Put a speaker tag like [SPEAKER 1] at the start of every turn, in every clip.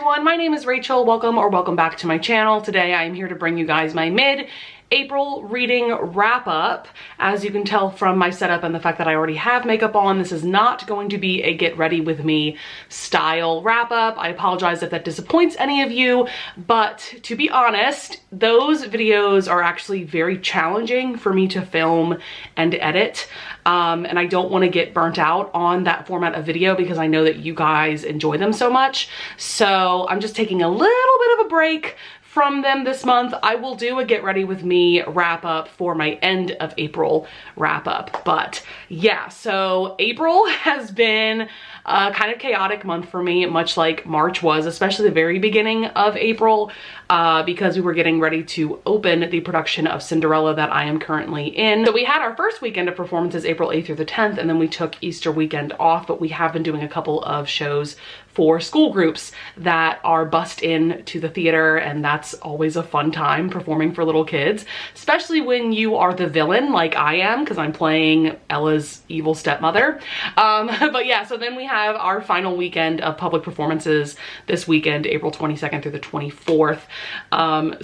[SPEAKER 1] everyone, my name is Rachel. Welcome back to my channel. Today I am here to bring you guys my mid-April reading wrap up. As you can tell from my setup and the fact that I already have makeup on, this is not going to be a get ready with me style wrap up. I apologize if that disappoints any of you, but to be honest, those videos are actually very challenging for me to film and edit. And I don't want to get burnt out on that format of video because I know that you guys enjoy them so much. So I'm just taking a little bit of a break from them this month. I will do a get ready with me wrap up for my end of April wrap up. But yeah, so April has been a kind of chaotic month for me, much like March was, especially the very beginning of April, because we were getting ready to open the production of Cinderella that I am currently in. So we had our first weekend of performances April 8th through the 10th, and then we took Easter weekend off, but we have been doing a couple of shows for school groups that are bussed in to the theater, and that's always a fun time performing for little kids, especially when you are the villain like I am, because I'm playing Ella's evil stepmother. But yeah, so then we have our final weekend of public performances this weekend, April 22nd through the 24th.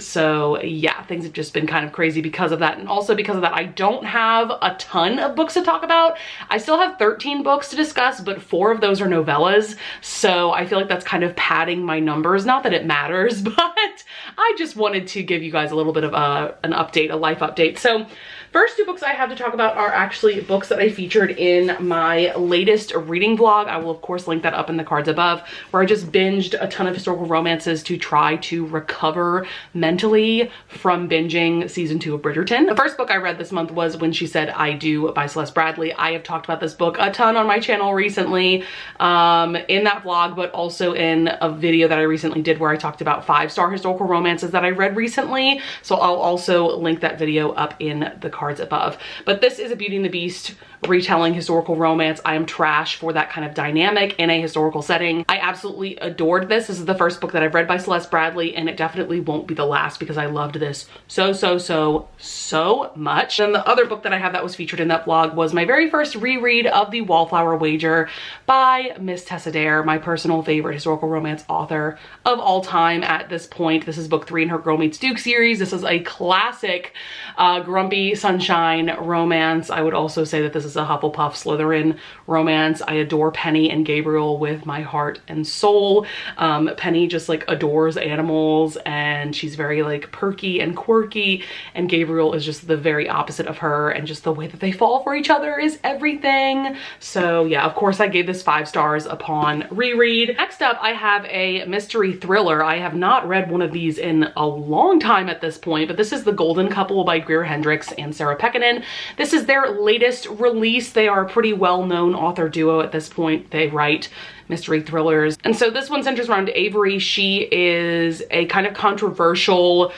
[SPEAKER 1] So yeah, things have just been kind of crazy because of that, and also because of that I don't have a ton of books to talk about. I still have 13 books to discuss, but 4 of those are novellas, so I feel like that's kind of padding my numbers. Not that it matters, but I just wanted to give you guys a little bit of an update, a life update. So first 2 books I have to talk about are actually books that I featured in my latest reading vlog. I will of course link that up in the cards above, where I just binged a ton of historical romances to try to recover mentally from binging season 2 of Bridgerton. The first book I read this month was When She Said I Do by Celeste Bradley. I have talked about this book a ton on my channel recently, in that vlog, but also in a video that I recently did where I talked about 5-star historical romances that I read recently. So I'll also link that video up in the cards above. But this is a Beauty and the Beast retelling historical romance. I am trash for that kind of dynamic in a historical setting. I absolutely adored this. This is the first book that I've read by Celeste Bradley, and it definitely won't be the last because I loved this so much. And the other book that I have that was featured in that vlog was my very first reread of The Wallflower Wager by Miss Tessa Dare, my personal favorite historical romance author of all time at this point. This is book 3 in her Girl Meets Duke series. This is a classic grumpy sunshine romance. I would also say that this is a Hufflepuff Slytherin romance. I adore Penny and Gabriel with my heart and soul. Penny just like adores animals, and she's very like perky and quirky, and Gabriel is just the very opposite of her, and just the way that they fall for each other is everything. So yeah, of course I gave this 5 stars upon reread. Next up, I have a mystery thriller. I have not read one of these in a long time at this point, but this is The Golden Couple by Greer Hendricks and Sarah Pekkanen. This is their latest release. They are a pretty well-known author duo at this point. They write mystery thrillers. And so this one centers around Avery. She is a kind of controversial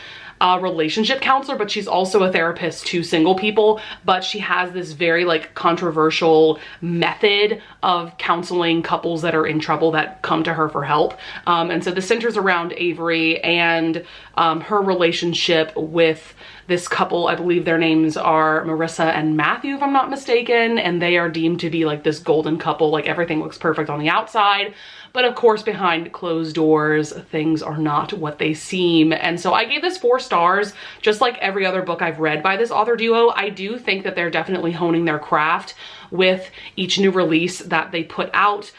[SPEAKER 1] relationship counselor, but she's also a therapist to single people, but she has this very like controversial method of counseling couples that are in trouble that come to her for help. And so this centers around Avery and her relationship with this couple. I believe their names are Marissa and Matthew, if I'm not mistaken, and they are deemed to be like this golden couple. Like everything looks perfect on the outside, but of course behind closed doors things are not what they seem. And so I gave this 4 stars. Just like every other book I've read by this author duo, I do think that they're definitely honing their craft with each new release that they put out.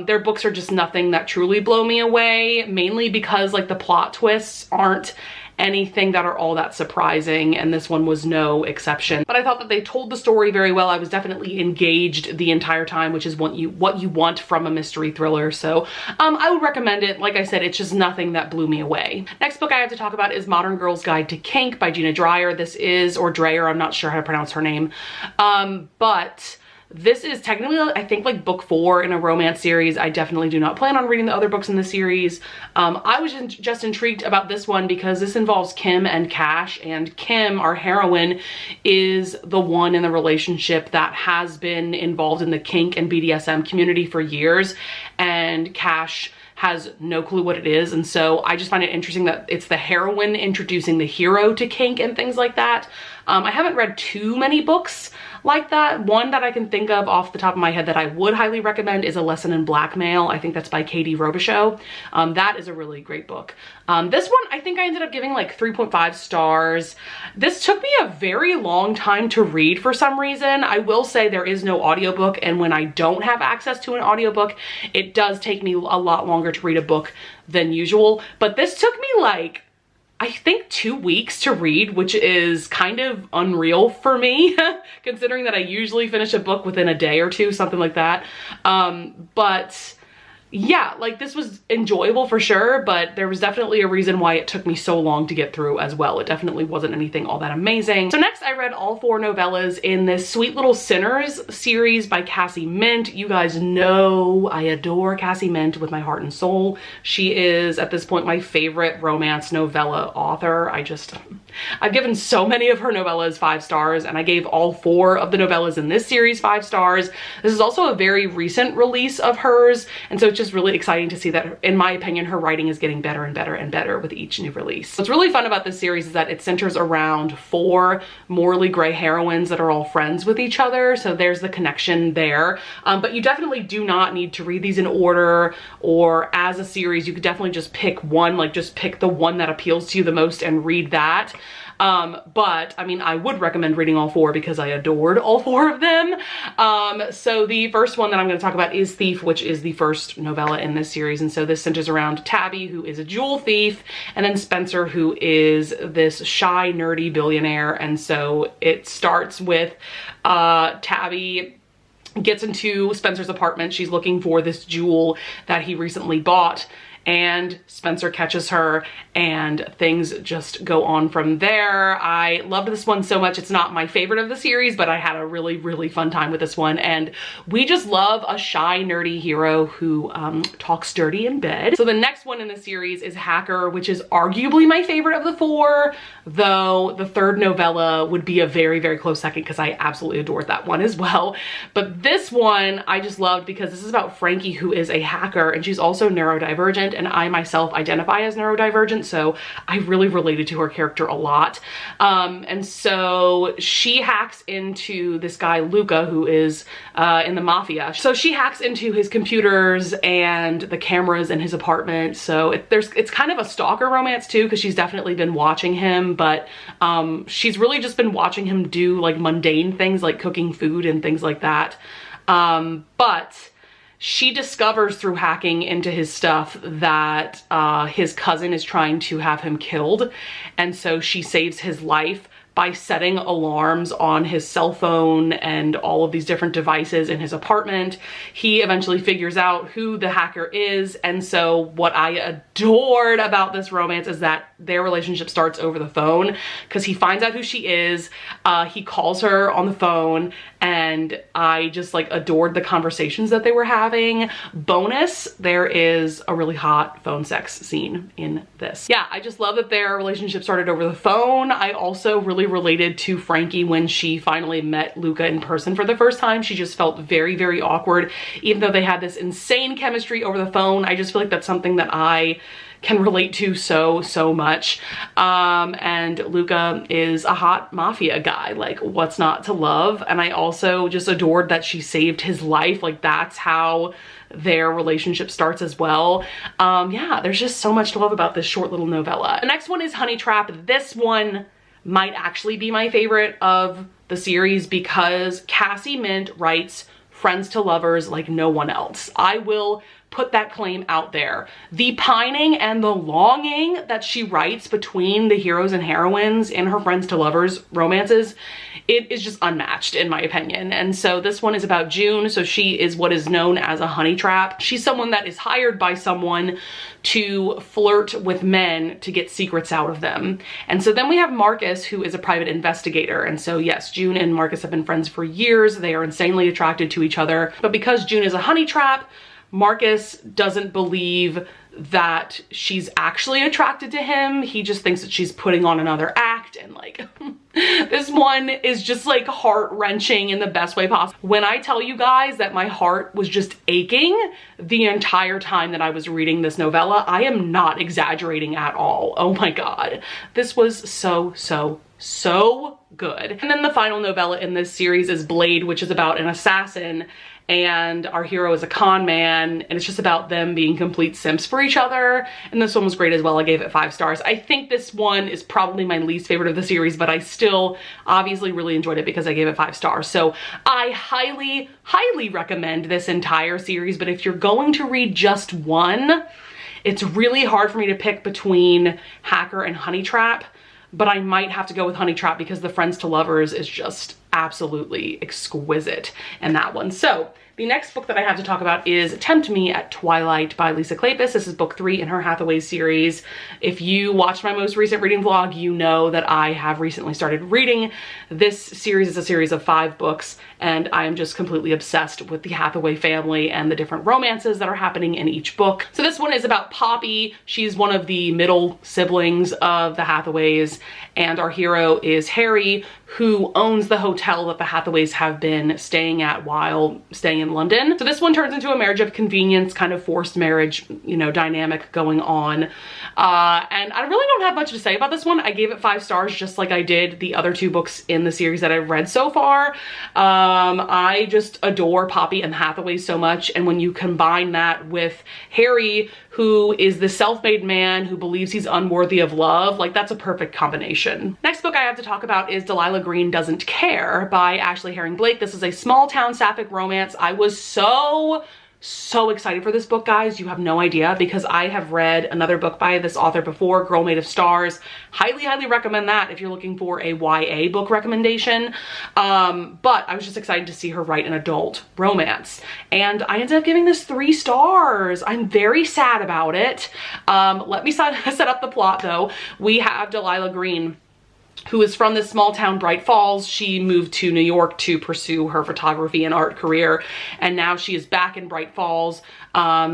[SPEAKER 1] Their books are just nothing that truly blow me away, mainly because like the plot twists aren't anything that are all that surprising, and this one was no exception. But I thought that they told the story very well. I was definitely engaged the entire time, which is what you want from a mystery thriller. So I would recommend it. Like I said, it's just nothing that blew me away. Next book I have to talk about is Modern Girl's Guide to Kink by Gina Dreyer. This is, or Dreyer, I'm not sure how to pronounce her name, but this is technically, I think, like book 4 in a romance series. I definitely do not plan on reading the other books in the series. I was just intrigued about this one because this involves Kim and Cash, and Kim, our heroine, is the one in the relationship that has been involved in the kink and BDSM community for years, and Cash has no clue what it is. And so I just find it interesting that it's the heroine introducing the hero to kink and things like that. I haven't read too many books like that. One that I can think of off the top of my head that I would highly recommend is A Lesson in Blackmail. I think that's by Katie Robichaux. That is a really great book. This one, I think I ended up giving like 3.5 stars. This took me a very long time to read for some reason. I will say there is no audiobook, and when I don't have access to an audiobook, it does take me a lot longer to read a book than usual. But this took me like, I think 2 weeks to read, which is kind of unreal for me, considering that I usually finish a book within a day or two, something like that. But yeah, like this was enjoyable for sure, but there was definitely a reason why it took me so long to get through as well. It definitely wasn't anything all that amazing. So next I read all 4 novellas in this Sweet Little Sinners series by Cassie Mint. You guys know I adore Cassie Mint with my heart and soul. She is at this point my favorite romance novella author. I've given so many of her novellas 5 stars, and I gave all 4 of the novellas in this series 5 stars. This is also a very recent release of hers, and so it's just really exciting to see that, in my opinion, her writing is getting better and better and better with each new release. What's really fun about this series is that it centers around 4 morally gray heroines that are all friends with each other, so there's the connection there. But you definitely do not need to read these in order or as a series. You could definitely just pick one, like just pick the one that appeals to you the most and read that. But I mean, I would recommend reading all 4 because I adored all 4 of them. So the first one that I'm going to talk about is Thief, which is the first novella in this series. And so this centers around Tabby, who is a jewel thief, and then Spencer, who is this shy, nerdy billionaire. And so it starts with Tabby gets into Spencer's apartment. She's looking for this jewel that he recently bought, and Spencer catches her, and things just go on from there. I loved this one so much. It's not my favorite of the series, but I had a really, really fun time with this one. And we just love a shy, nerdy hero who talks dirty in bed. So the next one in the series is Hacker, which is arguably my favorite of the 4, though the 3rd novella would be a very, very close second because I absolutely adored that one as well. But this one I just loved because this is about Frankie, who is a hacker, and she's also neurodivergent, and I myself identify as neurodivergent, so I really related to her character a lot. And so she hacks into this guy Luca, who is in the mafia. So she hacks into his computers and the cameras in his apartment. So it's kind of a stalker romance too, because she's definitely been watching him, but she's really just been watching him do like mundane things like cooking food and things like that. But she discovers through hacking into his stuff that his cousin is trying to have him killed. And so she saves his life by setting alarms on his cell phone and all of these different devices in his apartment. He eventually figures out who the hacker is. And so what I adored about this romance is that their relationship starts over the phone, because he finds out who she is. He calls her on the phone, and I just like adored the conversations that they were having. Bonus, there is a really hot phone sex scene in this. Yeah, I just love that their relationship started over the phone. I also really related to Frankie when she finally met Luca in person for the first time. She just felt very, very awkward. Even though they had this insane chemistry over the phone, I just feel like that's something that I can relate to so much. And Luca is a hot mafia guy. Like, what's not to love? And I also just adored that she saved his life. Like, that's how their relationship starts as well. Yeah, there's just so much to love about this short little novella. The next one is Honey Trap. This one might actually be my favorite of the series because Cassie Mint writes friends to lovers like no one else. I will put that claim out there. The pining and the longing that she writes between the heroes and heroines in her friends to lovers romances, it is just unmatched in my opinion. And so this one is about June. So she is what is known as a honey trap. She's someone that is hired by someone to flirt with men to get secrets out of them. And so then we have Marcus, who is a private investigator. And so yes, June and Marcus have been friends for years. They are insanely attracted to each other. But because June is a honey trap, Marcus doesn't believe that she's actually attracted to him. He just thinks that she's putting on another act, and like this one is just like heart-wrenching in the best way possible. When I tell you guys that my heart was just aching the entire time that I was reading this novella, I am not exaggerating at all. Oh my god. This was so good. And then the final novella in this series is Blade, which is about an assassin, and our hero is a con man, and it's just about them being complete simps for each other. And this one was great as well. I gave it 5 stars. I think this one is probably my least favorite of the series, but I still obviously really enjoyed it because I gave it 5 stars. So I highly recommend this entire series, but if you're going to read just one, it's really hard for me to pick between Hacker and Honey Trap, but I might have to go with Honey Trap because the Friends to Lovers is just absolutely exquisite in that one. So the next book that I have to talk about is Tempt Me at Twilight by Lisa Kleypas. This is book 3 in her Hathaway series. If you watched my most recent reading vlog, you know that I have recently started reading. This series is a series of 5 books, and I am just completely obsessed with the Hathaway family and the different romances that are happening in each book. So this one is about Poppy. She's one of the middle siblings of the Hathaways, and our hero is Harry, who owns the hotel that the Hathaways have been staying at while staying in London. So this one turns into a marriage of convenience, kind of forced marriage, you know, dynamic going on. And I really don't have much to say about this one. I gave it 5 stars just like I did the other 2 books in the series that I've read so far. I just adore Poppy and the Hathaways so much, and when you combine that with Harry, who is the self-made man who believes he's unworthy of love, like that's a perfect combination. Next book I have to talk about is Delilah Green Doesn't Care by Ashley Herring Blake. This is a small town sapphic romance. I was so excited for this book, guys. You have no idea, because I have read another book by this author before, Girl Made of Stars. Highly recommend that if you're looking for a YA book recommendation. But I was just excited to see her write an adult romance, and I ended up giving this 3 stars. I'm very sad about it. Let me set up the plot though. We have Delilah Green, who is from this small town, Bright Falls. She moved to New York to pursue her photography and art career, and now she is back in Bright Falls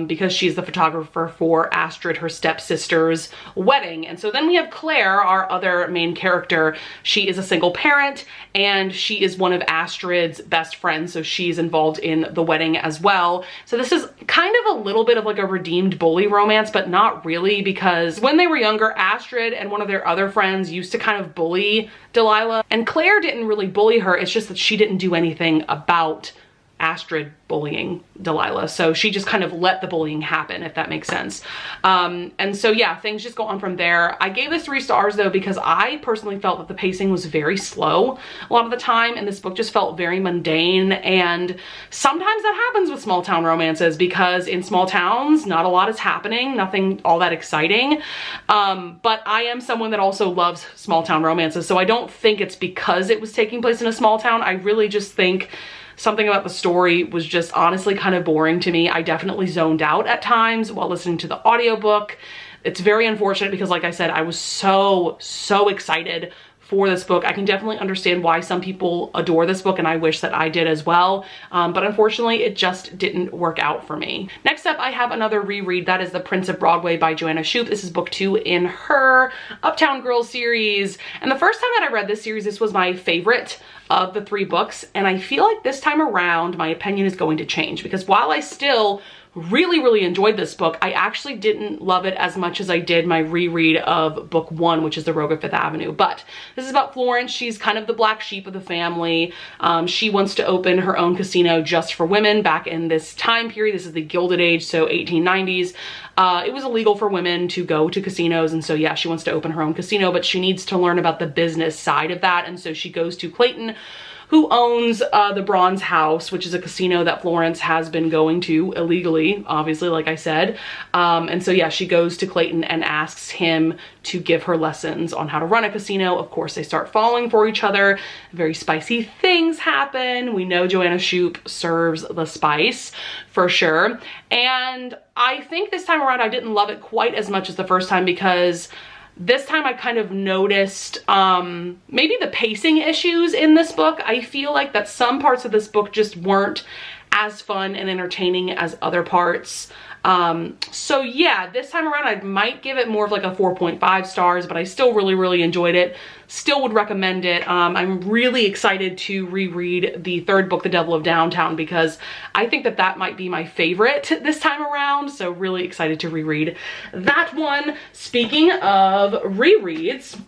[SPEAKER 1] because she's the photographer for Astrid, her stepsister's wedding. And so then we have Claire, our other main character. She is a single parent, and she is one of Astrid's best friends, so she's involved in the wedding as well. So this is kind of a little bit of like a redeemed bully romance, but not really, because when they were younger, Astrid and one of their other friends used to kind of bully Delilah, and Claire didn't really bully her. It's just that she didn't do anything about Astrid bullying Delilah, so she just kind of let the bullying happen, if that makes sense. And so yeah, things just go on from there. I gave this 3 stars though because I personally felt that the pacing was very slow a lot of the time, and this book just felt very mundane. And sometimes that happens with small town romances, because in small towns not a lot is happening, nothing all that exciting. But I am someone that also loves small town romances, so I don't think it's because it was taking place in a small town. I really just think something about the story was just honestly kind of boring to me. I definitely zoned out at times while listening to the audiobook. It's very unfortunate because, like I said, I was so excited for this book. I can definitely understand why some people adore this book, and I wish that I did as well. But unfortunately, it just didn't work out for me. Next up, I have another reread. That is The Prince of Broadway by Joanna Shupe. This is book 2 in her Uptown Girls series. And the first time that I read this series, this was my favorite of the 3 books. And I feel like this time around, my opinion is going to change, because while I still really enjoyed this book, I actually didn't love it as much as I did my reread of book 1, which is The Rogue of Fifth Avenue. But this is about Florence. She's kind of the black sheep of the family. She wants to open her own casino just for women back in this time period. This is the Gilded Age, so 1890s. It was illegal for women to go to casinos, and so yeah, she wants to open her own casino, but she needs to learn about the business side of that. And so she goes to Clayton, who owns the Bronze House, which is a casino that Florence has been going to illegally, obviously, like I said. And so yeah, she goes to Clayton and asks him to give her lessons on how to run a casino. Of course, they start falling for each other. Very spicy things happen. We know Joanna Shupe serves the spice for sure. And I think this time around, I didn't love it quite as much as the first time, because this time I kind of noticed maybe the pacing issues in this book. I feel like that some parts of this book just weren't as fun and entertaining as other parts. So yeah, this time around I might give it more of like a 4.5 stars, but I still really enjoyed it. Still would recommend it. I'm really excited to reread the third book, The Devil of Downtown, because I think that that might be my favorite this time around. So really excited to reread that one. Speaking of rereads,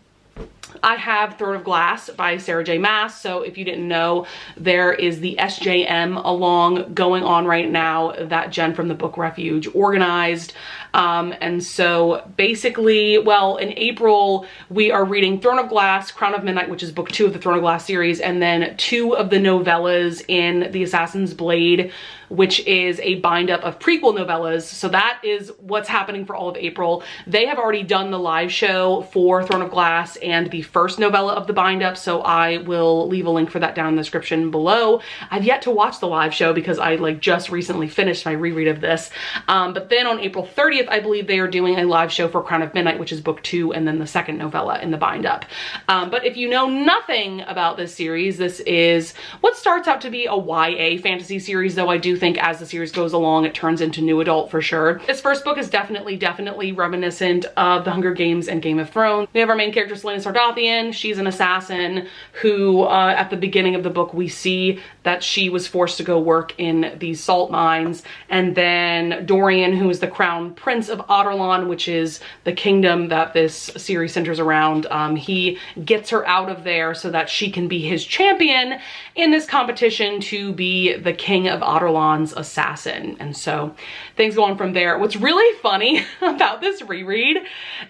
[SPEAKER 1] I have Throne of Glass by Sarah J. Maas. So if you didn't know, there is the SJM along going on right now that Jen from the Book Refuge organized. And so basically, well, in April, we are reading Throne of Glass, Crown of Midnight, which is book 2 of the Throne of Glass series, and then 2 of the novellas in The Assassin's Blade, which is a bind up of prequel novellas. So that is what's happening for all of April. They have already done the live show for Throne of Glass and the first novella of the bind up, so I will leave a link for that down in the description below. I've yet to watch the live show because I like just recently finished my reread of this. But then on April 30th, I believe they are doing a live show for Crown of Midnight, which is book 2 and then the second novella in the bind up. But if you know nothing about this series, this is what starts out to be a YA fantasy series, though I do think as the series goes along, it turns into new adult for sure. This first book is definitely reminiscent of The Hunger Games and Game of Thrones. We have our main character, Selena Sardathian. She's an assassin who, at the beginning of the book, we see that she was forced to go work in these salt mines. And then Dorian, who is the crown prince of Adarlan, which is the kingdom that this series centers around, he gets her out of there so that she can be his champion in this competition to be the king of Adarlan's assassin. And so things go on from there. What's really funny about this reread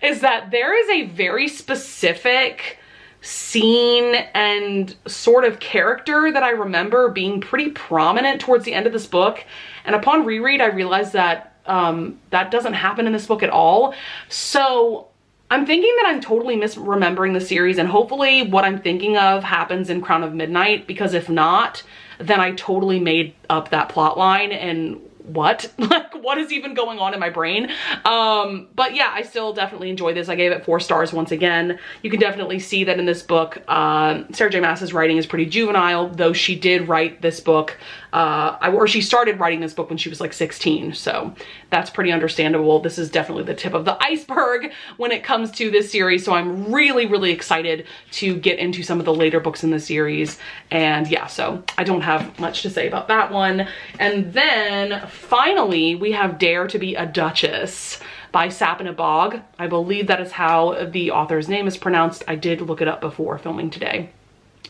[SPEAKER 1] is that there is a very specific scene and sort of character that I remember being pretty prominent towards the end of this book. And upon reread, I realized that that doesn't happen in this book at all. So I'm thinking that I'm totally misremembering the series, and hopefully what I'm thinking of happens in Crown of Midnight, because if not, then I totally made up that plot line and what? Like, what is even going on in my brain? But yeah, I still definitely enjoy this. I gave it 4 stars once again. You can definitely see that in this book, Sarah J. Maas's writing is pretty juvenile, though she did write this book, or she started writing this book when she was like 16, so that's pretty understandable. This is definitely the tip of the iceberg when it comes to this series, so I'm really excited to get into some of the later books in the series. And yeah, so I don't have much to say about that one. And then finally, we have Dare to be a Duchess by Sap in a Bog. I believe that is how the author's name is pronounced. I did look it up before filming today.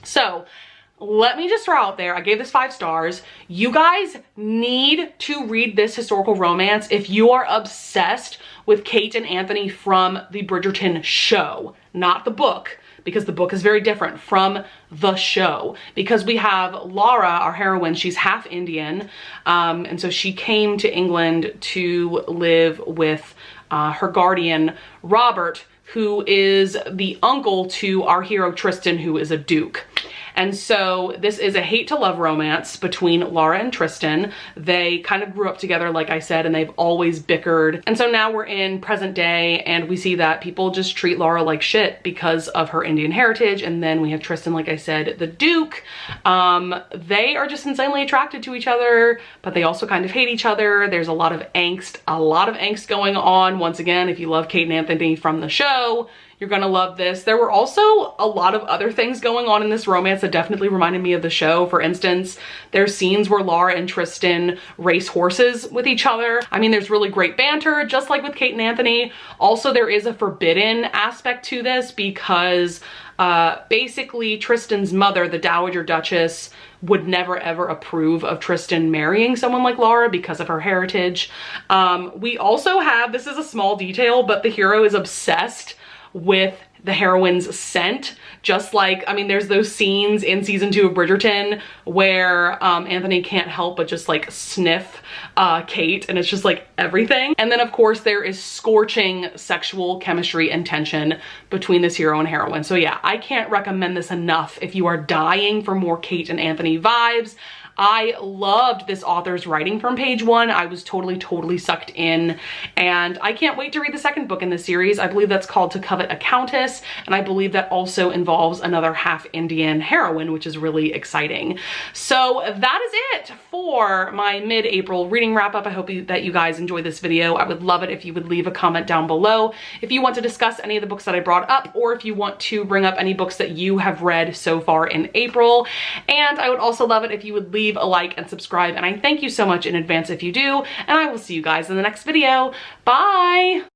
[SPEAKER 1] So let me just throw out there, I gave this 5 stars. You guys need to read this historical romance if you are obsessed with Kate and Anthony from the Bridgerton show, not the book, because the book is very different from the show. Because we have Laura, our heroine, she's half Indian, and so she came to England to live with her guardian, Robert, who is the uncle to our hero Tristan, who is a duke. And so this is a hate to love romance between Laura and Tristan. They kind of grew up together, like I said, and they've always bickered. And so now we're in present day and we see that people just treat Laura like shit because of her Indian heritage. And then we have Tristan, like I said, the Duke. They are just insanely attracted to each other, but they also kind of hate each other. There's a lot of angst going on. Once again, if you love Kate and Anthony from the show, you're gonna love this. There were also a lot of other things going on in this romance that definitely reminded me of the show. For instance, there's scenes where Laura and Tristan race horses with each other. I mean, there's really great banter, just like with Kate and Anthony. Also, there is a forbidden aspect to this because basically Tristan's mother, the Dowager Duchess, would never ever approve of Tristan marrying someone like Laura because of her heritage. We also have, this is a small detail, but the hero is obsessed with the heroine's scent. Just like, I mean, there's those scenes in season 2 of Bridgerton where Anthony can't help but just like sniff Kate, and it's just like everything. And then of course there is scorching sexual chemistry and tension between this hero and heroine. So yeah, I can't recommend this enough if you are dying for more Kate and Anthony vibes. I loved this author's writing from page one. I was totally sucked in, and I can't wait to read the second book in the series. I believe that's called To Covet a Countess, and I believe that also involves another half Indian heroine, which is really exciting. So that is it for my mid-April reading wrap up. I hope that you guys enjoyed this video. I would love it if you would leave a comment down below if you want to discuss any of the books that I brought up, or if you want to bring up any books that you have read so far in April. And I would also love it if you would leave a like and subscribe, and I thank you so much in advance if you do, and I will see you guys in the next video. Bye!